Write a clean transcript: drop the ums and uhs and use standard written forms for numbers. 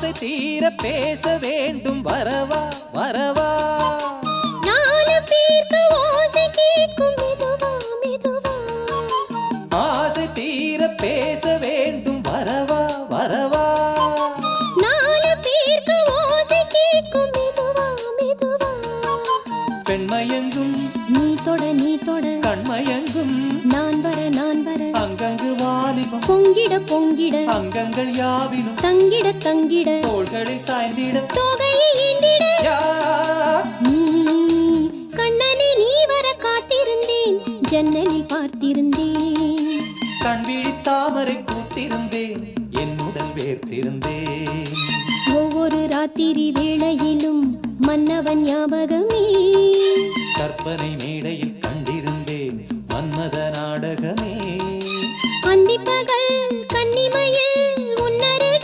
ஆசை தீர பேச வேண்டும் வரவா வரவா நாலு பேருக்கு ஓசை கேட்கும் மெதுவா மெதுவா ஆசை தீர பேச வேண்டும் வரவா வரவா நாலு பேருக்கு ஓசை கேட்கும் மெதுவா மெதுவா பெண்மயங்கும் நீ தொட கண்மயங்கும் நான் வர அங்கங்கு வாலிபம் பொங்கிட பொங்கிட அங்கங்கள் யாவினும் தங்கிட தங்கிட தோள்களில் சாய்ந்திட தொகையை எண்ணிட யார் நீ கண்ணனை நீ வர காத்திருந்தேன் ஜன்னலில் பார்த்திருந்தேன் கண் விழித்தாமரை கூத்திருந்தேன் என் முதல் வேர்த்திருந்தேன் ஒவ்வொரு ராத்திரி வேளையிலும் மன்னவன் ஞாபகமே கற்பனை மேடையில்